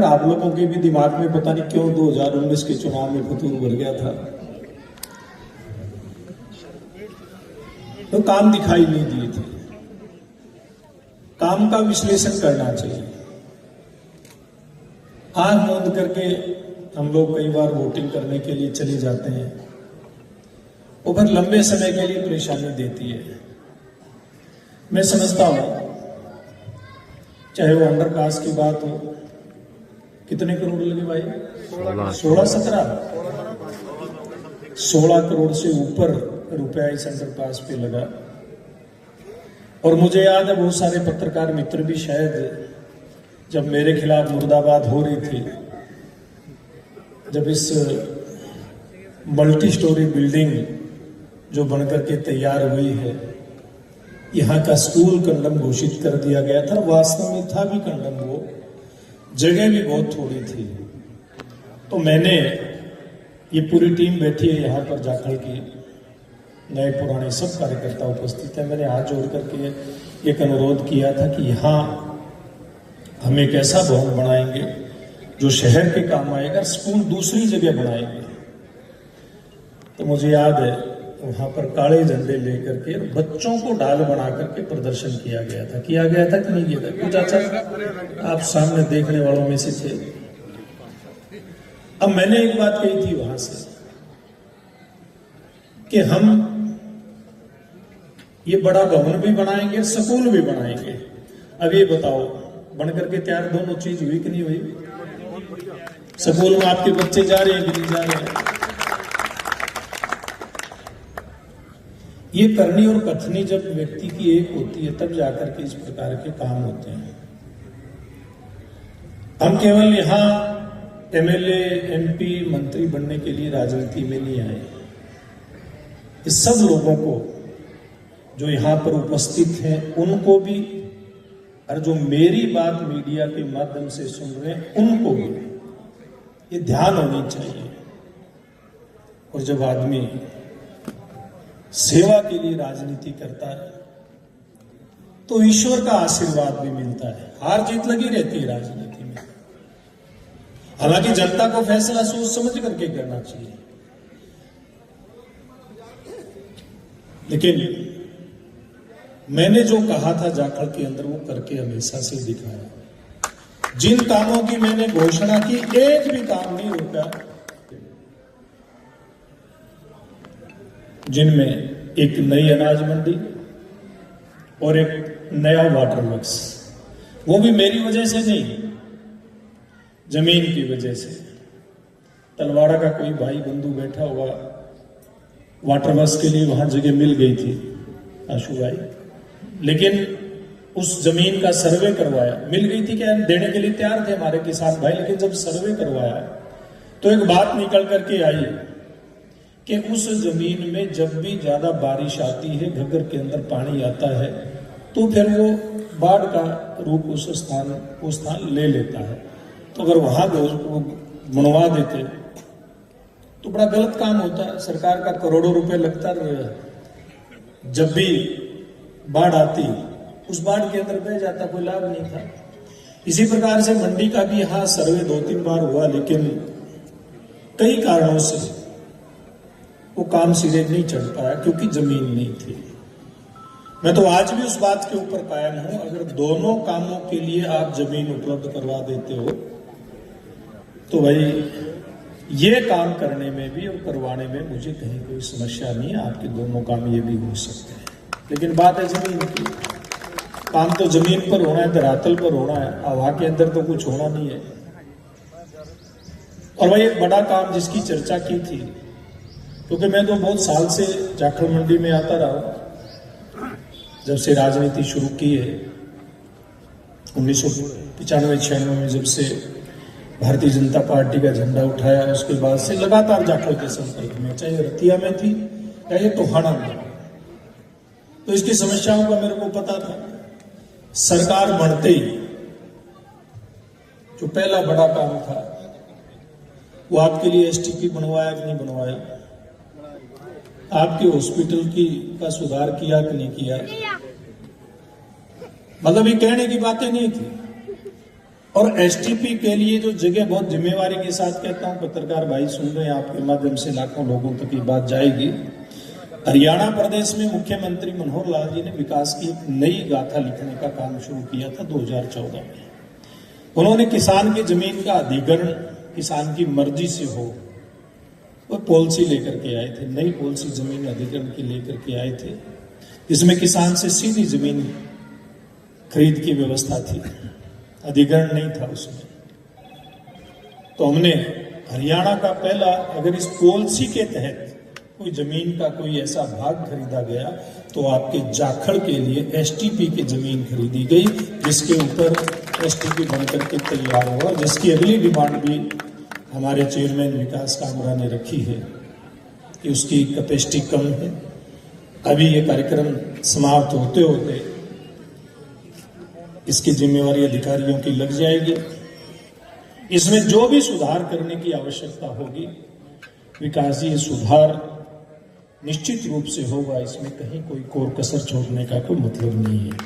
आप लोगों के भी दिमाग में पता नहीं क्यों 2019 के चुनाव में फतूर भर गया था, तो काम दिखाई नहीं दिए थे। काम का विश्लेषण करना चाहिए। आंख मूंद करके हम लोग कई बार वोटिंग करने के लिए चले जाते हैं, वो फिर लंबे समय के लिए परेशानी देती है। मैं समझता हूं, चाहे वो अंडरपास की बात हो, कितने करोड़ लगे भाई? 16 करोड़ से ऊपर रुपया इस अंडरपास पे लगा। और मुझे याद है बहुत सारे पत्रकार मित्र भी शायद जब मेरे खिलाफ मुर्दाबाद हो रही थी, जब इस मल्टी स्टोरी बिल्डिंग जो बनकर के तैयार हुई है, यहाँ का स्कूल कंडम घोषित कर दिया गया था। वास्तव में था भी कंडम, वो जगह भी बहुत थोड़ी थी। तो मैंने, ये पूरी टीम बैठी है यहाँ पर जाखल की, नए पुराने सब कार्यकर्ता उपस्थित है, मैंने हाथ जोड़ करके एक अनुरोध किया था कि यहाँ हम एक ऐसा भवन बनाएंगे जो शहर के काम आएगा, स्कूल दूसरी जगह बनाएंगे। तो मुझे याद है वहां पर काले झंडे लेकर के बच्चों को ढाल बना करके प्रदर्शन किया गया था कि नहीं किया था? कुछ अच्छा, आप सामने देखने वालों में से थे। अब मैंने एक बात कही थी वहां से कि हम ये बड़ा भवन भी बनाएंगे, स्कूल भी बनाएंगे। अब ये बताओ, बनकर के तैयार दोनों चीज हुई कि नहीं हुई? स्कूल में आपके बच्चे जा रहे हैं कि नहीं जा रहे हैं? ये करनी और कथनी जब व्यक्ति की एक होती है, तब जाकर के इस प्रकार के काम होते हैं। हम केवल यहाँ एमएलए, एमपी, मंत्री बनने के लिए राजनीति में नहीं आए। इस सब लोगों को जो यहाँ पर उपस्थित हैं, उनको भी, और जो मेरी बात मीडिया के माध्यम से सुन रहे हैं, उनको भी ये ध्यान होनी चाहिए। और जब आदमी सेवा के लिए राजनीति करता है तो ईश्वर का आशीर्वाद भी मिलता है। हार जीत लगी रहती है राजनीति में, हालांकि जनता को फैसला सोच समझ करके करना चाहिए। लेकिन मैंने जो कहा था जाखल के अंदर, वो करके हमेशा से दिखाया। जिन कामों की मैंने घोषणा की, एक भी काम नहीं रुका, जिनमें एक नई अनाज मंडी और एक नया वाटर वर्क्स, वो भी मेरी वजह से नहीं, जमीन की वजह से। तलवाड़ा का कोई भाई बंधु बैठा हुआ, वाटर वर्क्स के लिए वहां जगह मिल गई थी, आशु भाई, लेकिन उस जमीन का सर्वे करवाया, मिल गई थी क्या, देने के लिए तैयार थे हमारे किसान भाई, लेकिन जब सर्वे करवाया तो एक बात निकल करके आई कि उस जमीन में जब भी ज्यादा बारिश आती है, घग्गर के अंदर पानी आता है, तो फिर वो बाढ़ का रूप उस स्थान ले लेता है। तो अगर वहां बनवा देते तो बड़ा गलत काम होता है। सरकार का करोड़ों रुपए लगता रहा, जब भी बाढ़ आती उस बाढ़ के अंदर बह जाता, कोई लाभ नहीं था। इसी प्रकार से मंडी का भी यहाँ सर्वे 2-3 बार हुआ, लेकिन कई कारणों से वो काम सिरे नहीं चढ़ पाया, क्योंकि जमीन नहीं थी। मैं तो आज भी उस बात के ऊपर कायम हूं, अगर दोनों कामों के लिए आप जमीन उपलब्ध करवा देते हो तो भाई ये काम करने में भी और करवाने में मुझे कहीं कोई समस्या नहीं है। आपके दोनों काम ये भी हो सकते हैं, लेकिन बात है जमीन की। काम तो जमीन पर होना है, धरातल पर होना है, हवा के अंदर तो कुछ होना नहीं है। और भाई एक बड़ा काम जिसकी चर्चा की थी, क्योंकि मैं तो बहुत साल से जाखल मंडी में आता रहा, जब से राजनीति शुरू की है 1995-96 में, जब से भारतीय जनता पार्टी का झंडा उठाया, उसके बाद से लगातार जाखल के संपर्क में, चाहे रतिया में थी या टोहाना में। तो इसकी समस्याओं का मेरे को पता था। सरकार बढ़ते ही जो पहला बड़ा काम था वो आपके लिए एसटीपी बनवाया कि नहीं बनवाया, आपके हॉस्पिटल का सुधार किया कि नहीं किया, मतलब ये कहने की बातें नहीं थी। और एसटीपी के लिए जो जगह बहुत जिम्मेवारी के साथ कहता हूं, पत्रकार भाई सुन रहे हैं, आपके माध्यम से लाखों लोगों तक ये बात जाएगी। हरियाणा प्रदेश में मुख्यमंत्री मनोहर लाल जी ने विकास की एक नई गाथा लिखने का काम शुरू किया था 2014 में। उन्होंने किसान की जमीन का अधिग्रहण किसान की मर्जी से हो, वो पॉलिसी लेकर के आए थे, नई पॉलिसी जमीन अधिग्रहण की लेकर के आए थे, जिसमें किसान से सीधी जमीन खरीद की व्यवस्था थी, अधिग्रहण नहीं था उसमें। तो हमने हरियाणा का पहला, अगर इस पॉलिसी के तहत कोई जमीन का कोई ऐसा भाग खरीदा गया तो आपके जाखड़ के लिए एसटीपी की जमीन खरीदी गई, जिसके ऊपर एसटीपी बनकर के तैयार हुआ, जिसकी अगली डिमांड भी हमारे चेयरमैन विकास कामरा ने रखी है कि उसकी कैपेसिटी कम है। अभी ये कार्यक्रम समाप्त होते होते इसकी जिम्मेवारी अधिकारियों की लग जाएगी। इसमें जो भी सुधार करने की आवश्यकता होगी, विकास जी, सुधार निश्चित रूप से होगा, इसमें कहीं कोई कोर कसर छोड़ने का कोई मतलब नहीं है।